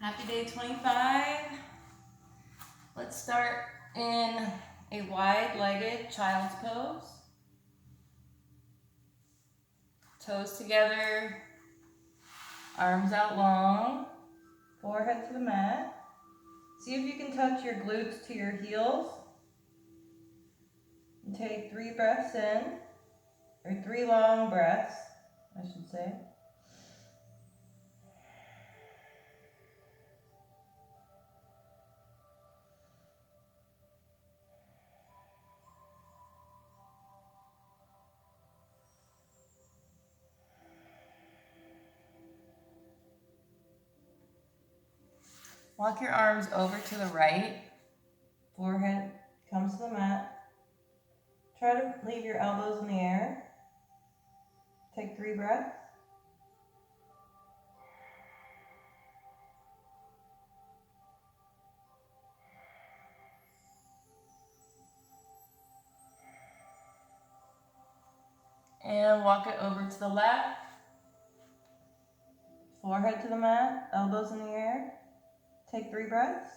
Happy day 25. Let's start in a wide-legged child's pose. Toes together, arms out long, forehead to the mat. See if you can touch your glutes to your heels. And take 3 breaths in, or 3 long breaths, I should say. Walk your arms over to the right. Forehead comes to the mat. Try to leave your elbows in the air. Take 3 breaths. And walk it over to the left. Forehead to the mat, elbows in the air. Take 3 breaths.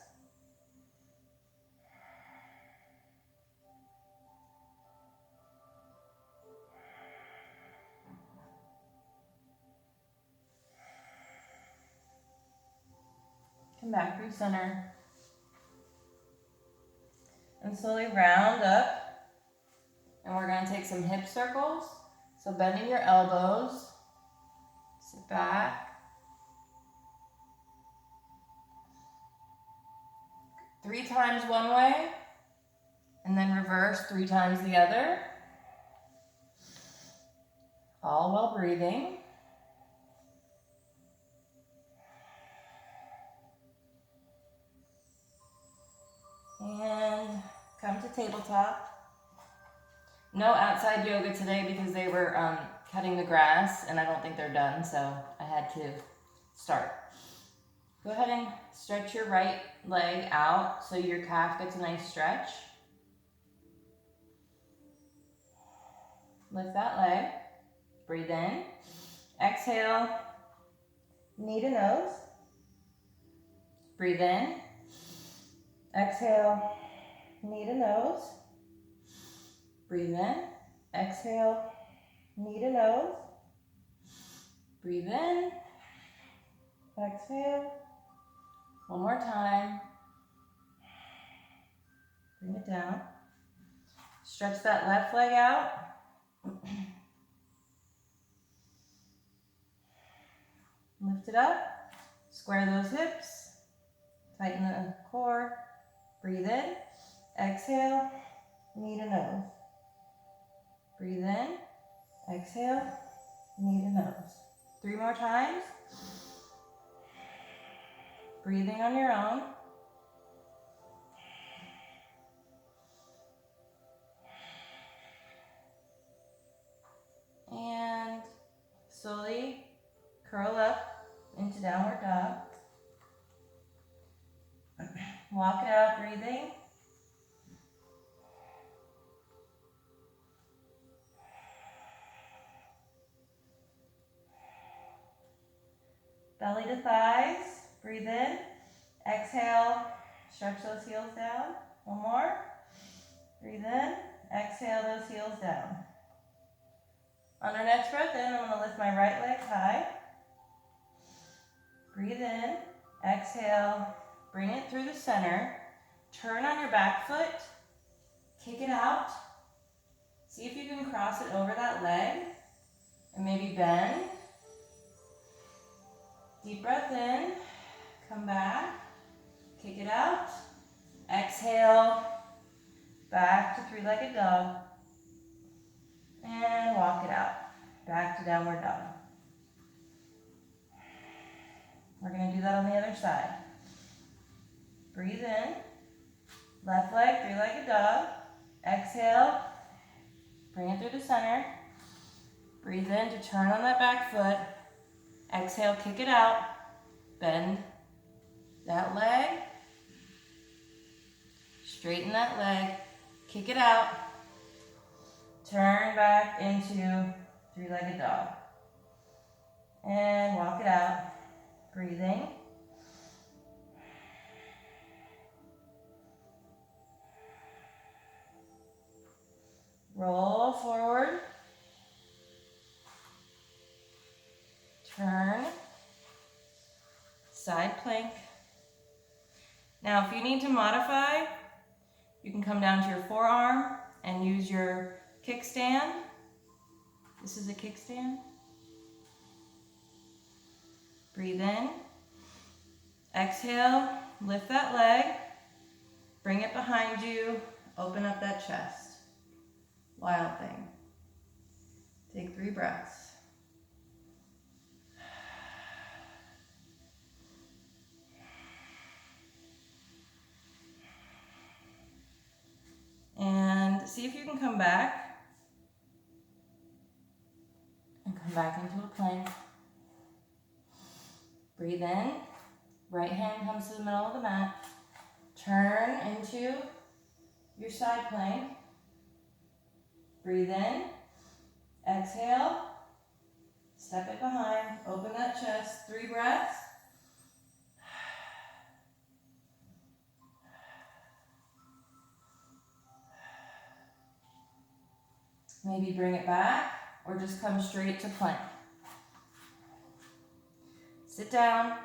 Come back through center. And slowly round up. And we're going to take some hip circles. So bending your elbows. Sit back. 3 times one way. And then reverse 3 times the other. All while breathing. And come to tabletop. No outside yoga today because they were cutting the grass and I don't think they're done, so I had to start. Go ahead and stretch your right leg out so your calf gets a nice stretch. Lift that leg. Breathe in. Exhale. Knee to nose. Breathe in. Exhale. Knee to nose. Breathe in. Exhale. Knee to nose. Breathe in. Exhale. One more time. Bring it down. Stretch that left leg out. Lift it up. Square those hips. Tighten the core. Breathe in. Exhale. Knee to nose. Breathe in. Exhale. Knee to nose. 3 more times. Breathing on your own. And slowly curl up into downward dog. Walk it out, breathing. Belly to thighs. Breathe in. Exhale. Stretch those heels down. One more. Breathe in. Exhale those heels down. On our next breath in, I'm going to lift my right leg high. Breathe in. Exhale. Bring it through the center. Turn on your back foot. Kick it out. See if you can cross it over that leg. And maybe bend. Deep breath in. Come back. Kick it out. Exhale. Back to 3-legged dog. And walk it out. Back to downward dog. We're going to do that on the other side. Breathe in. Left leg, 3-legged dog. Exhale. Bring it through the center. Breathe in to turn on that back foot. Exhale, kick it out. Bend that leg. Straighten that leg. Kick it out. Turn back into 3-legged dog. And walk it out. Breathing. Roll forward. Turn. Side plank. Now, if you need to modify, you can come down to your forearm and use your kickstand. This is a kickstand. Breathe in. Exhale, lift that leg. Bring it behind you. Open up that chest. Wild thing. Take 3 breaths. And see if you can come back. And come back into a plank. Breathe in. Right hand comes to the middle of the mat. Turn into your side plank. Breathe in. Exhale. Step it behind. Open that chest. 3 breaths. Maybe bring it back or just come straight to plank. Sit down.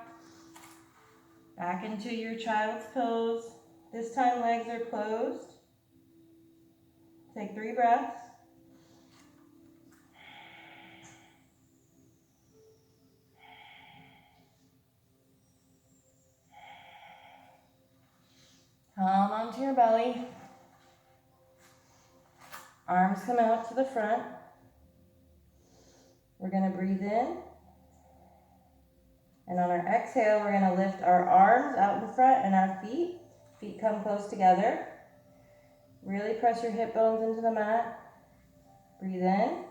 Back into your child's pose. This time legs are closed. Take 3 breaths. Come onto your belly. Arms come out to the front. We're going to breathe in. And on our exhale, we're going to lift our arms out in front and our feet. Feet come close together. Really press your hip bones into the mat. Breathe in.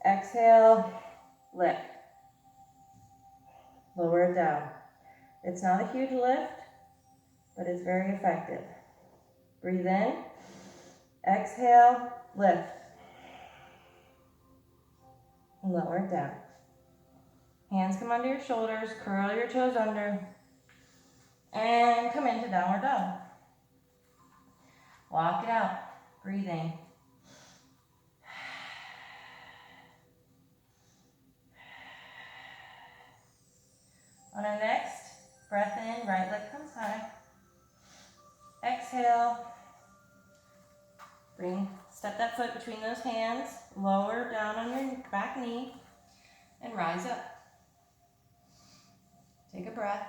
Exhale, lift. Lower it down. It's not a huge lift, but it's very effective. Breathe in. Exhale, lift. And lower it down. Hands come under your shoulders, curl your toes under, and come into downward dog. Walk it out, breathing. On our next breath in, right leg comes high. Exhale. Step that foot between those hands, lower down on your back knee, and rise up. Take a breath.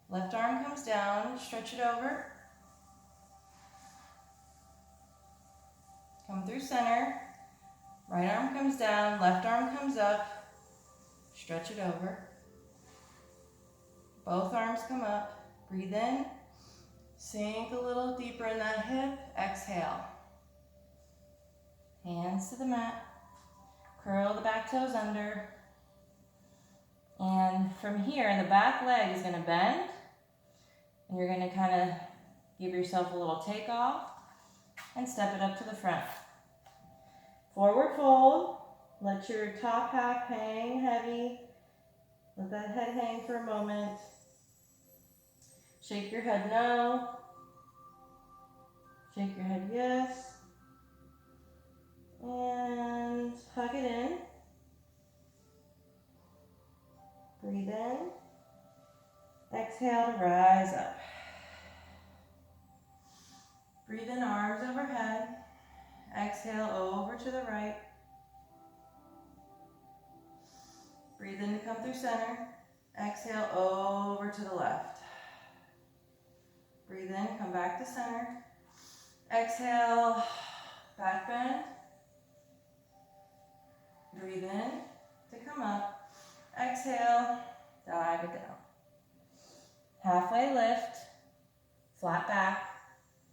Left arm comes down, stretch it over. Come through center. Right arm comes down, left arm comes up. Stretch it over. Both arms come up. Breathe in. Sink a little deeper in that hip. Exhale. Hands to the mat. Curl the back toes under. And from here, the back leg is going to bend. And you're going to kind of give yourself a little takeoff and step it up to the front. Forward fold. Let your top half hang heavy. Let that head hang for a moment. Shake your head no. Shake your head yes. And hug it in. Breathe in. Exhale to rise up. Breathe in, arms overhead. Exhale over to the right. Breathe in to come through center. Exhale over to the left. Breathe in, come back to center. Exhale, back bend. Breathe in to come up. Exhale, dive it down. Halfway lift, flat back.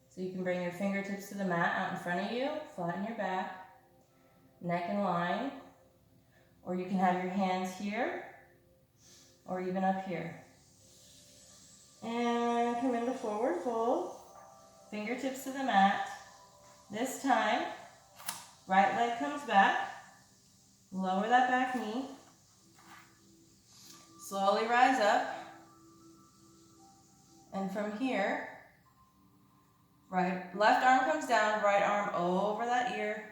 So you can bring your fingertips to the mat out in front of you, flatten your back, neck in line. Or you can have your hands here, or even up here. And come into forward fold. Fingertips to the mat. This time, right leg comes back. Lower that back knee. Slowly rise up. And from here, Right, left arm comes down, right arm over that ear.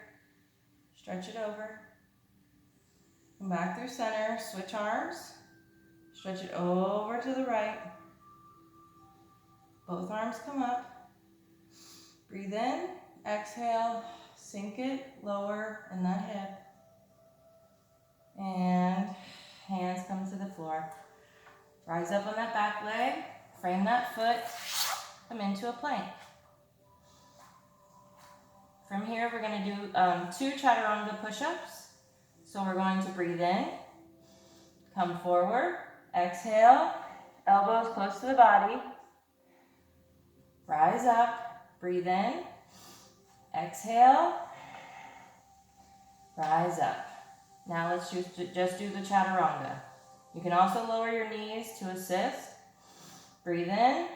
Stretch it over. Come back through center, switch arms. Stretch it over to the right. Both arms come up. Breathe in, exhale, sink it lower in that hip. And hands come to the floor. Rise up on that back leg, frame that foot, come into a plank. From here, we're going to do 2 chaturanga push-ups. So we're going to breathe in, come forward, exhale, elbows close to the body. Rise up, breathe in, exhale, rise up. Now let's just do the chaturanga. You can also lower your knees to assist. Breathe in,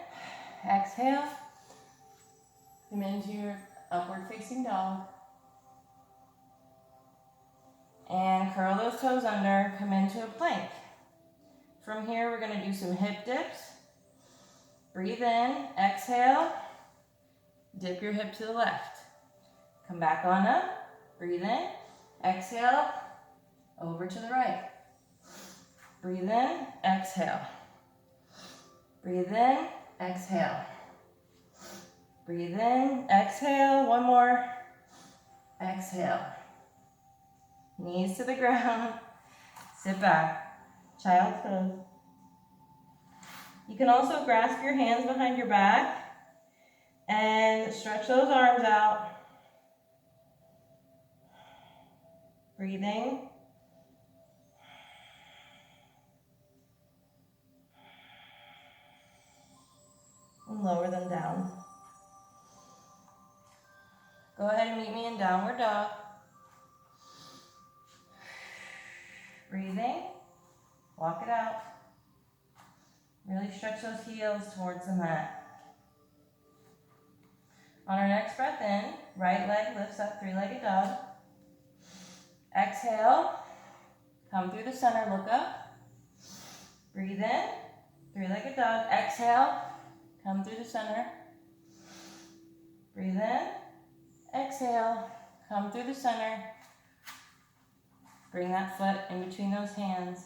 exhale, come into your upward facing dog. And curl those toes under, come into a plank. From here, we're going to do some hip dips. Breathe in, exhale, dip your hip to the left. Come back on up, breathe in, exhale, over to the right. Breathe in, exhale. Breathe in, exhale. Breathe in, exhale, one more. Exhale. Knees to the ground. Sit back. Child's pose. You can also grasp your hands behind your back and stretch those arms out. Breathing. And lower them down. Go ahead and meet me in downward dog. Breathing. Walk it out. Really stretch those heels towards the mat. On our next breath in, right leg lifts up, 3-legged dog. Exhale. Come through the center, look up. Breathe in, 3-legged dog. Exhale. Come through the center. Breathe in. Exhale. Come through the center. Bring that foot in between those hands.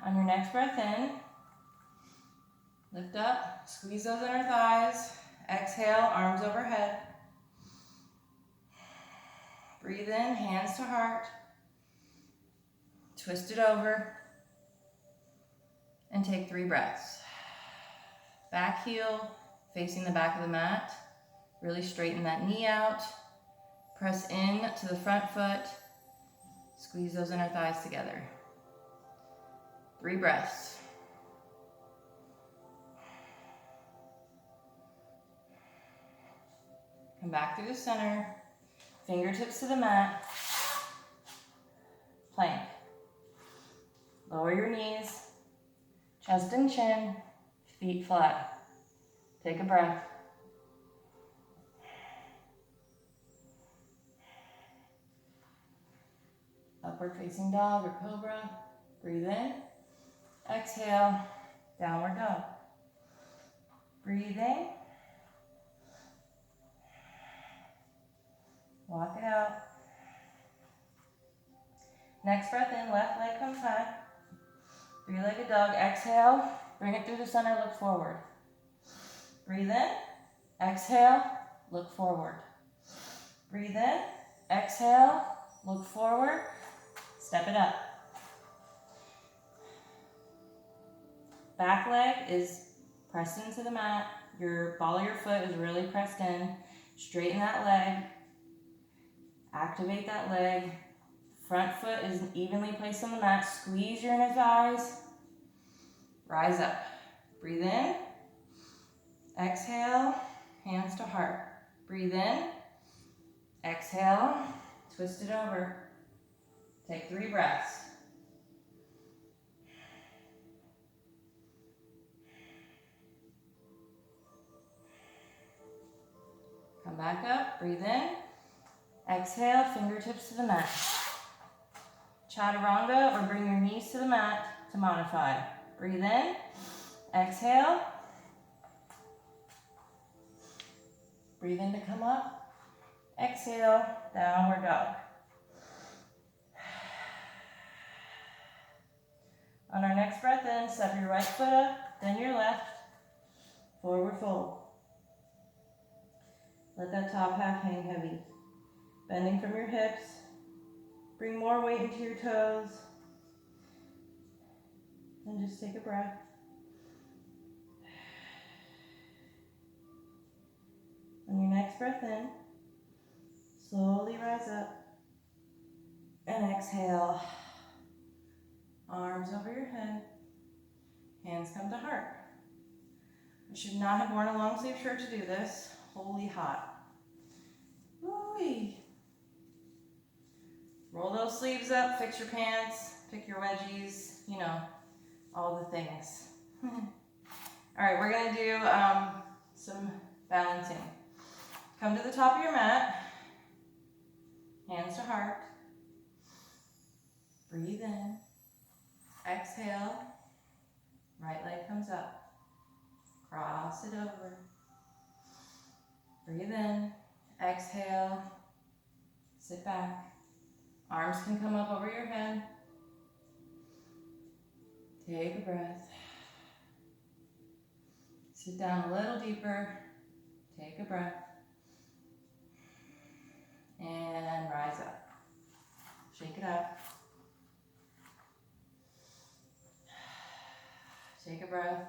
On your next breath in, lift up, squeeze those inner thighs. Exhale, arms overhead. Breathe in, hands to heart. Twist it over. And take 3 breaths. Back heel facing the back of the mat. Really straighten that knee out. Press in to the front foot. Squeeze those inner thighs together. 3 breaths. Come back through the center. Fingertips to the mat. Plank. Lower your knees. Chest and chin. Feet flat. Take a breath. Upward facing dog or cobra. Breathe in. Exhale. Downward dog. Breathing. Walk it out. Next breath in, left leg comes high. 3-legged dog. Exhale. Bring it through the center, look forward. Breathe in. Exhale. Look forward. Breathe in. Exhale. Look forward. Step it up. Back leg is pressed into the mat. Your ball of your foot is really pressed in. Straighten that leg. Activate that leg. Front foot is evenly placed on the mat. Squeeze your inner thighs. Rise up. Breathe in. Exhale. Hands to heart. Breathe in. Exhale. Twist it over. Take 3 breaths. Come back up. Breathe in. Exhale. Fingertips to the mat. Chaturanga, or bring your knees to the mat to modify. Breathe in. Exhale. Breathe in to come up. Exhale, downward dog. On our next breath in, step your right foot up, then your left. Forward fold. Let that top half hang heavy. Bending from your hips. Bring more weight into your toes. And just take a breath. On your next breath in, slowly rise up. And exhale. Arms over your head. Hands come to heart. You should not have worn a long sleeve shirt to do this. Holy hot. Woo-wee. Roll those sleeves up, fix your pants, pick your wedgies, you know, all the things. All right, we're gonna do some balancing. Come to the top of your mat, hands to heart. Breathe in, exhale, right leg comes up, cross it over. Breathe in, exhale, sit back. Arms can come up over your head. Take a breath. Sit down a little deeper. Take a breath. And rise up. Shake it up. Take a breath.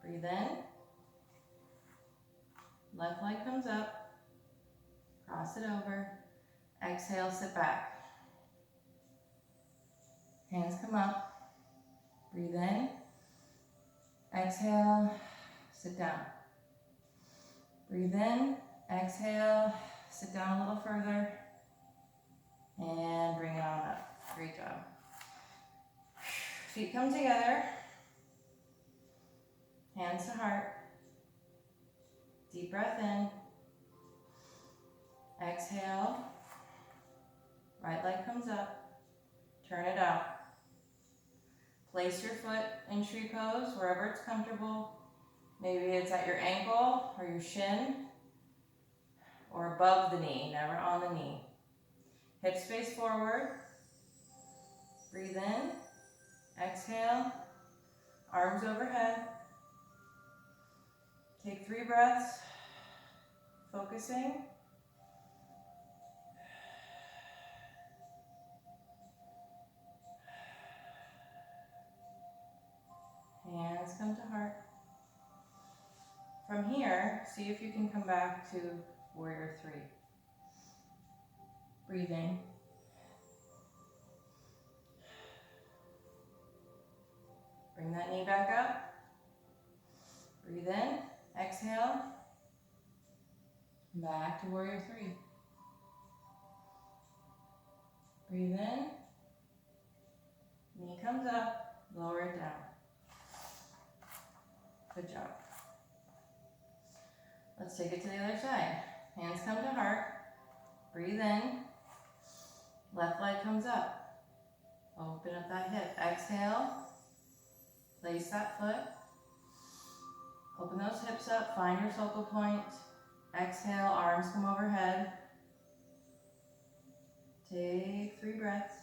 Breathe in. Left leg comes up. Cross it over. Exhale, sit back. Hands come up. Breathe in. Exhale, sit down. Breathe in. Exhale, sit down a little further. And bring it on up. Great job. Feet come together. Hands to heart. Deep breath in. Exhale. Right leg comes up. Turn it out. Place your foot in tree pose wherever it's comfortable. Maybe it's at your ankle or your shin or above the knee, never on the knee. Hips face forward. Breathe in. Exhale. Arms overhead. Take 3 breaths. Focusing. Hands come to heart. From here, see if you can come back to warrior 3. Breathing. Bring that knee back up. Breathe in. Exhale. Back to warrior 3. Breathe in. Knee comes up. Lower it down. Good job. Let's take it to the other side. Hands come to heart. Breathe in. Left leg comes up. Open up that hip. Exhale. Place that foot. Open those hips up. Find your focal point. Exhale. Arms come overhead. Take 3 breaths.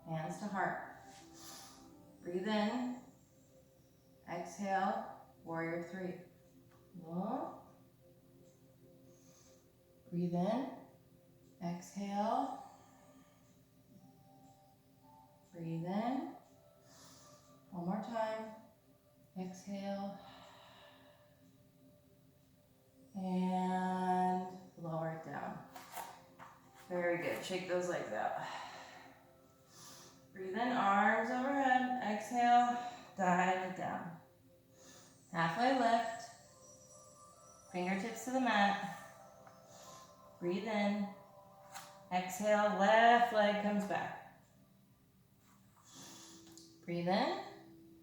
Hands to heart. Breathe in. Exhale. Warrior 3. Breathe in. Exhale. Breathe in. One more time. Exhale. And lower it down. Very good. Shake those legs out. Breathe in, arms overhead. Exhale, dive it down. Halfway lift. Fingertips to the mat. Breathe in. Exhale, left leg comes back. Breathe in.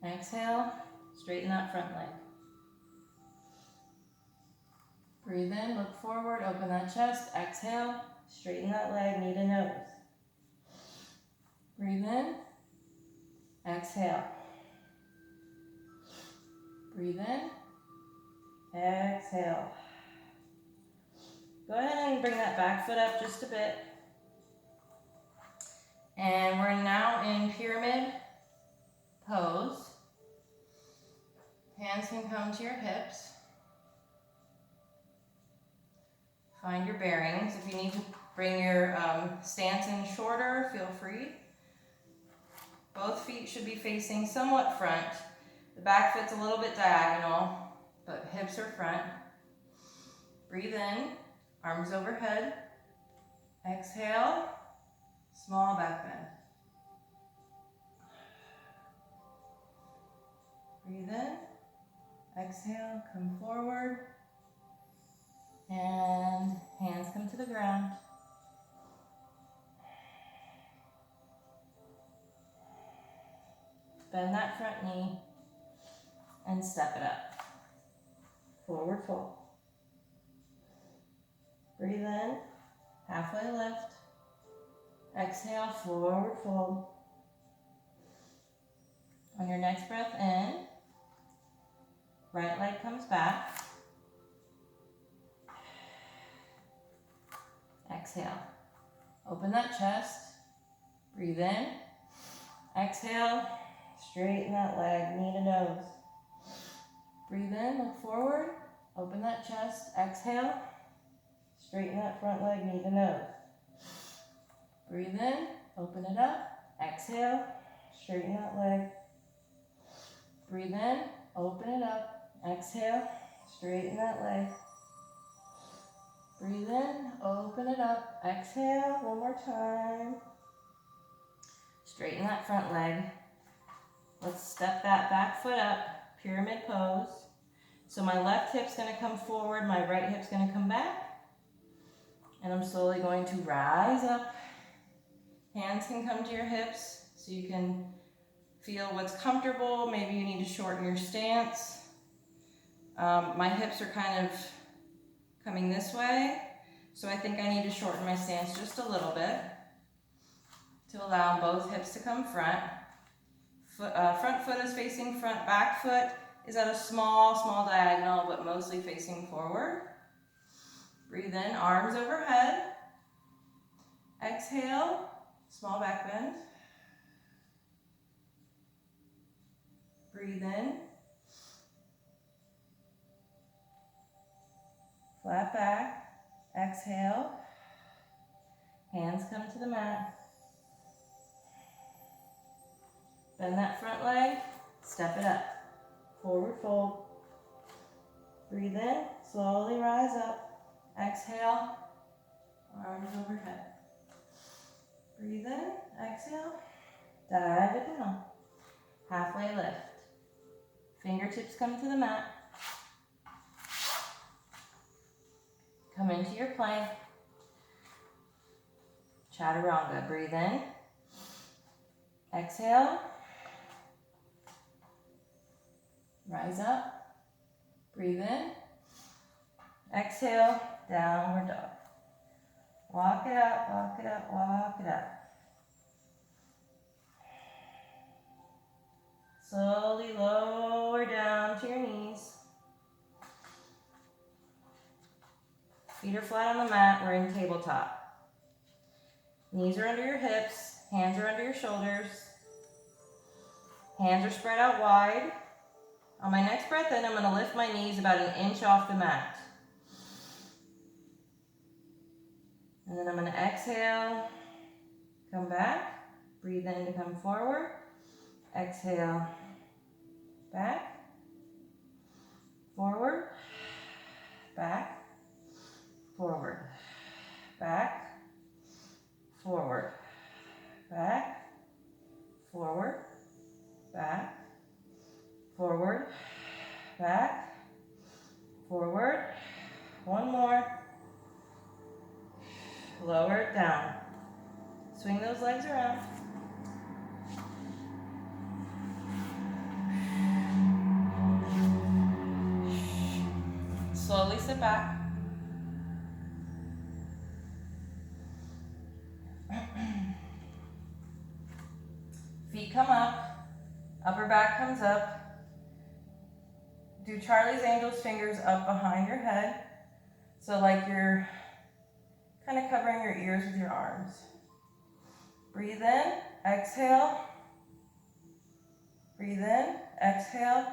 Exhale, straighten that front leg. Breathe in, look forward, open that chest. Exhale, straighten that leg, knee to nose. Breathe in, exhale. Breathe in, exhale. Go ahead and bring that back foot up just a bit. And we're now in pyramid pose. Hands can come to your hips. Find your bearings. If you need to bring your stance in shorter, feel free. Both feet should be facing somewhat front. The back foot's a little bit diagonal, but hips are front. Breathe in, arms overhead. Exhale, small back bend. Breathe in, exhale, come forward, and hands come to the ground. Bend that front knee and step it up. Forward fold. Breathe in, halfway lift. Exhale, forward fold. On your next breath in, right leg comes back. Exhale. Open that chest. Breathe in. Exhale. Straighten that leg, knee to nose. Breathe in, look forward. Open that chest. Exhale. Straighten that front leg, knee to nose. Breathe in, open it up. Exhale. Straighten that leg. Breathe in, open it up. Exhale. Straighten that leg. Breathe in, open it up. Exhale, one more time. Straighten that front leg. Let's step that back foot up, pyramid pose. So my left hip's gonna come forward, my right hip's gonna come back. And I'm slowly going to rise up. Hands can come to your hips so you can feel what's comfortable. Maybe you need to shorten your stance. My hips are kind of coming this way, so I think I need to shorten my stance just a little bit to allow both hips to come front. Front foot is facing front, back foot is at a small diagonal, but mostly facing forward. Breathe in, arms overhead. Exhale, small back bend. Breathe in. Flat back. Exhale. Hands come to the mat. Bend that front leg, step it up. Forward fold. Breathe in, slowly rise up. Exhale, arms overhead. Breathe in, exhale, dive it down. Halfway lift. Fingertips come to the mat. Come into your plank. Chaturanga. Breathe in. Exhale. Rise up. Breathe in. Exhale. Downward dog. Walk it up, walk it up, walk it up. Slowly lower down to your knees. Feet are flat on the mat. We're in tabletop. Knees are under your hips. Hands are under your shoulders. Hands are spread out wide. On my next breath in, I'm going to lift my knees about an inch off the mat. And then I'm going to exhale, come back, breathe in to come forward, exhale, back, forward, back, forward, back, forward, back, forward, back, forward, back, forward. One more. Lower it down. Swing those legs around. Slowly sit back. Upper back comes up. Do Charlie's Angels fingers up behind your head. So like you're kind of covering your ears with your arms. Breathe in, exhale. Breathe in, exhale.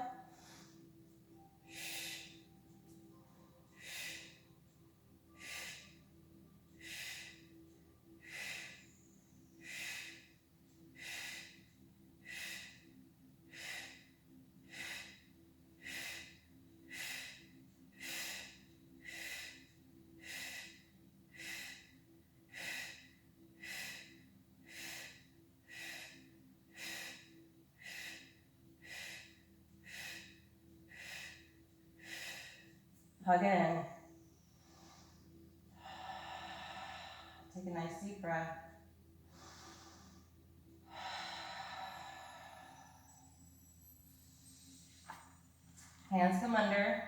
Hug it in. Take a nice deep breath. Hands come under.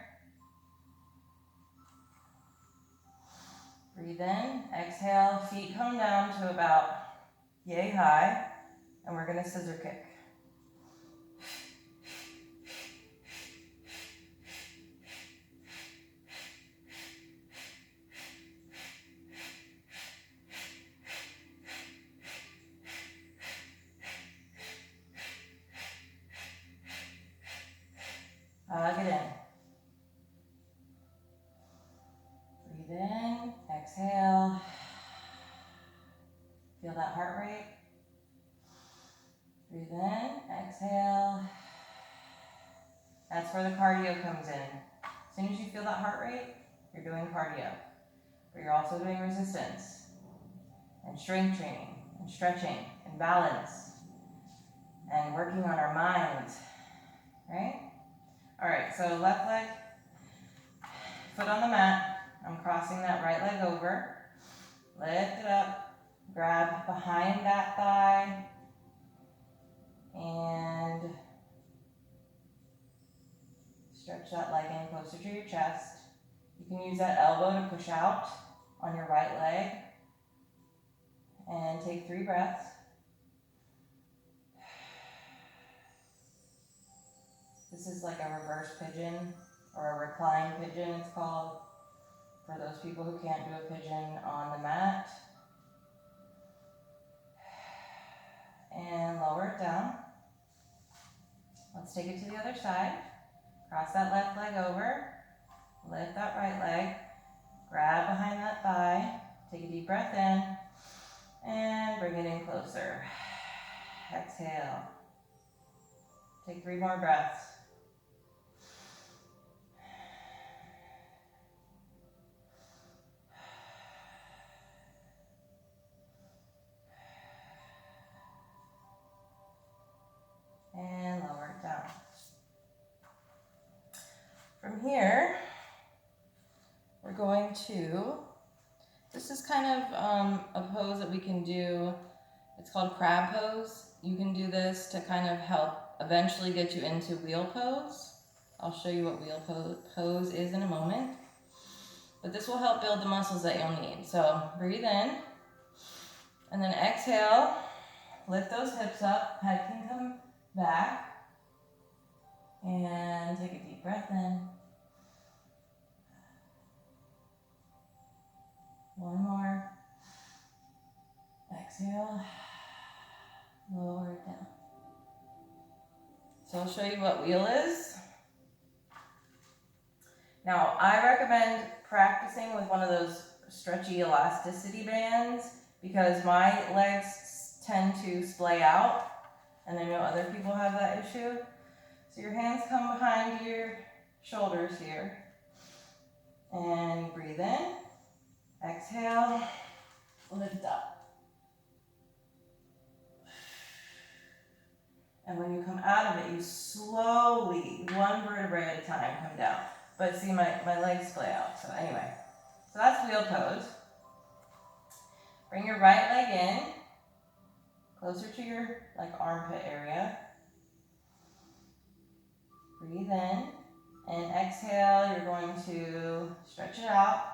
Breathe in, exhale, feet come down to about yay high, and we're gonna scissor kick. Hug it in. Breathe in, exhale. Feel that heart rate. Breathe in, exhale. That's where the cardio comes in. As soon as you feel that heart rate, you're doing cardio. But you're also doing resistance and strength training and stretching and balance and working on our minds, right? All right, so left leg, foot on the mat. I'm crossing that right leg over. Lift it up, grab behind that thigh, and stretch that leg in closer to your chest. You can use that elbow to push out on your right leg. And take 3 breaths. This is like a reverse pigeon, or a recline pigeon it's called, for those people who can't do a pigeon on the mat. And lower it down. Let's take it to the other side. Cross that left leg over. Lift that right leg. Grab behind that thigh. Take a deep breath in. And bring it in closer. Exhale. Take 3 more breaths. And lower it down. From here, we're going to, this is kind of a pose that we can do. It's called crab pose. You can do this to kind of help eventually get you into wheel pose. I'll show you what wheel pose is in a moment. But this will help build the muscles that you'll need. So breathe in, and then exhale. Lift those hips up, head can come back. And take a deep breath in. One more. Exhale. Lower it down. So I'll show you what wheel is. Now, I recommend practicing with one of those stretchy elasticity bands because my legs tend to splay out, and I know other people have that issue. So your hands come behind your shoulders here, and breathe in, exhale, lift up. And when you come out of it, you slowly, one vertebrae at a time, come down. But see, my legs splay out, so anyway. So that's wheel pose. Bring your right leg in, closer to your armpit area. Breathe in, and exhale, you're going to stretch it out,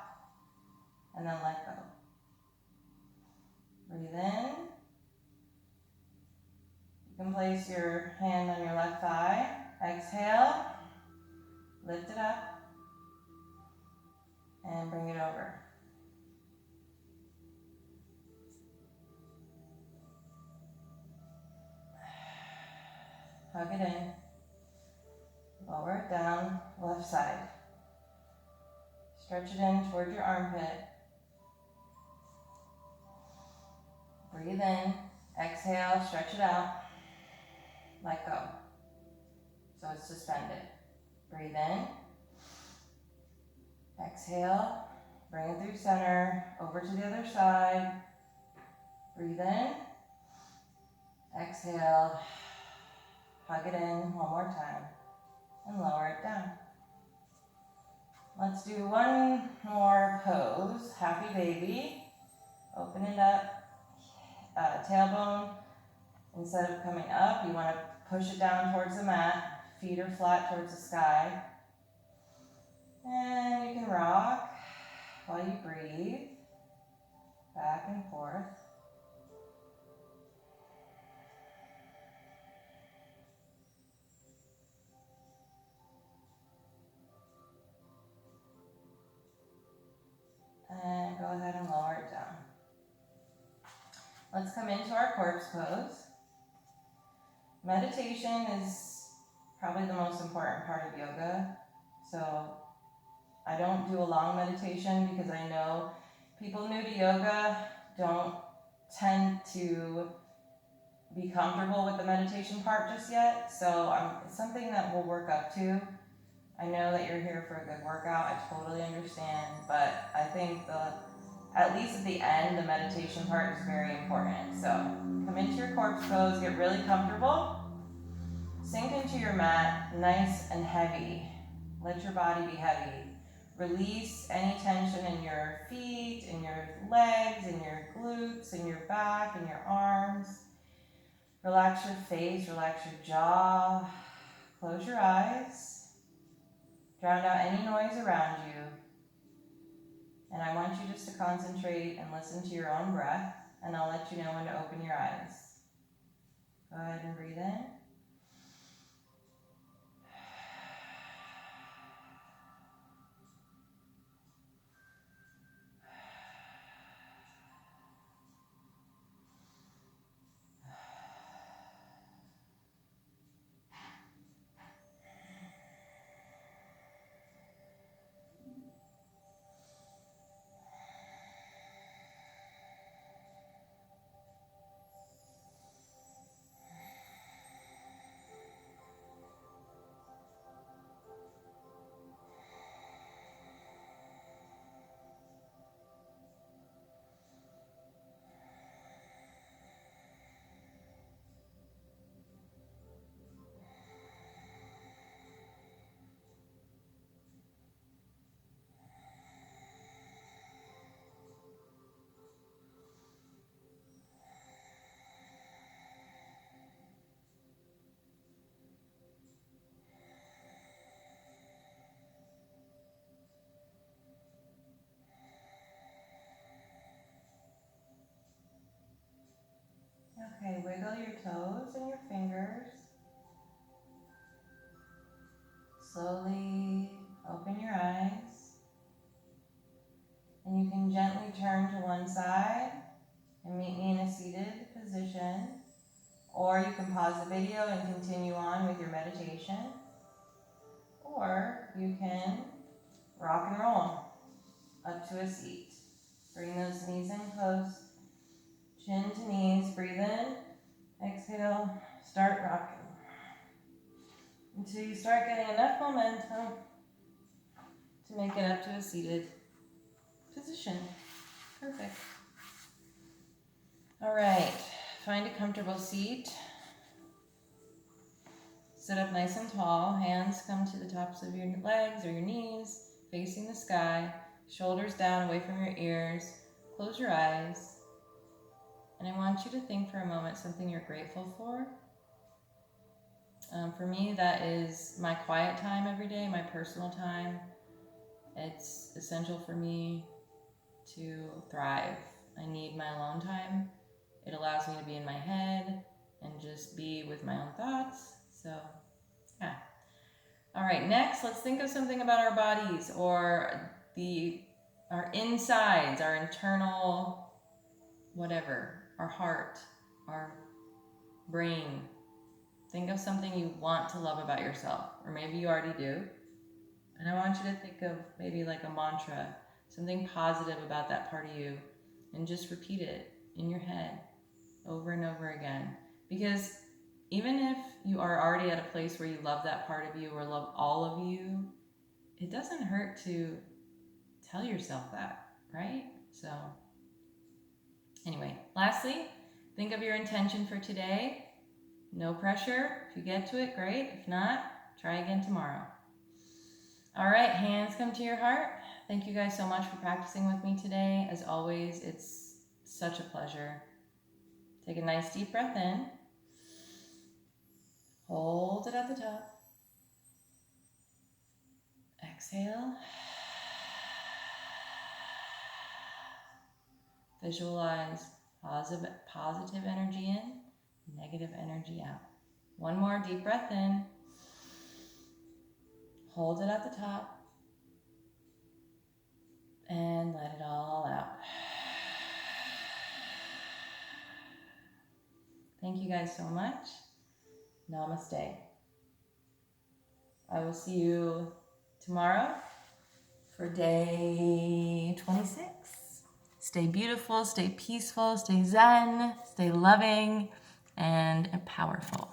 and then let go. Breathe in. can place your hand on your left thigh. Exhale, lift it up, and bring it over. Hug it in. Lower it down, left side. Stretch it in towards your armpit. Breathe in. Exhale, stretch it out. Let go. So it's suspended. Breathe in. Exhale. Bring it through center. Over to the other side. Breathe in. Exhale. Hug it in one more time. And lower it down. Let's do one more pose. Happy baby. Open it up. Tailbone, instead of coming up, you want to push it down towards the mat. Feet are flat towards the sky. And you can rock while you breathe. Back and forth. And go ahead and lower it down. Let's come into our corpse pose. Meditation is probably the most important part of yoga. So I don't do a long meditation because I know people new to yoga don't tend to be comfortable with the meditation part just yet. So it's something that we'll work up to. I know that you're here for a good workout. I totally understand. But I think at least at the end, the meditation part is very important. So come into your corpse pose, get really comfortable. Sink into your mat, nice and heavy. Let your body be heavy. Release any tension in your feet, in your legs, in your glutes, in your back, in your arms. Relax your face, relax your jaw. Close your eyes. Drown out any noise around you. And I want you just to concentrate and listen to your own breath, and I'll let you know when to open your eyes. Go ahead and breathe in. Okay, wiggle your toes and your fingers. Slowly open your eyes. And you can gently turn to one side and meet me in a seated position. Or you can pause the video and continue on with your meditation. Or you can rock and roll up to a seat. Bring those knees in close. Chin to knees, breathe in, exhale, start rocking. Until you start getting enough momentum to make it up to a seated position. Perfect. All right, find a comfortable seat. Sit up nice and tall, hands come to the tops of your legs or your knees, facing the sky, shoulders down away from your ears. Close your eyes. And I want you to think for a moment something you're grateful for. For me, that is my quiet time every day, my personal time. It's essential for me to thrive. I need my alone time. It allows me to be in my head and just be with my own thoughts. So, yeah. All right, next, let's think of something about our bodies or our insides, our internal whatever, our heart, our brain. Think of something you want to love about yourself, or maybe you already do. And I want you to think of maybe like a mantra, something positive about that part of you, and just repeat it in your head over and over again. Because even if you are already at a place where you love that part of you or love all of you, it doesn't hurt to tell yourself that, right? So anyway, lastly, think of your intention for today. No pressure. If you get to it, great. If not, try again tomorrow. All right, hands come to your heart. Thank you guys so much for practicing with me today. As always, it's such a pleasure. Take a nice deep breath in. Hold it at the top. Exhale. Visualize positive energy in, negative energy out. One more deep breath in. Hold it at the top. And let it all out. Thank you guys so much. Namaste. I will see you tomorrow for day 26. Stay beautiful, stay peaceful, stay zen, stay loving, and powerful.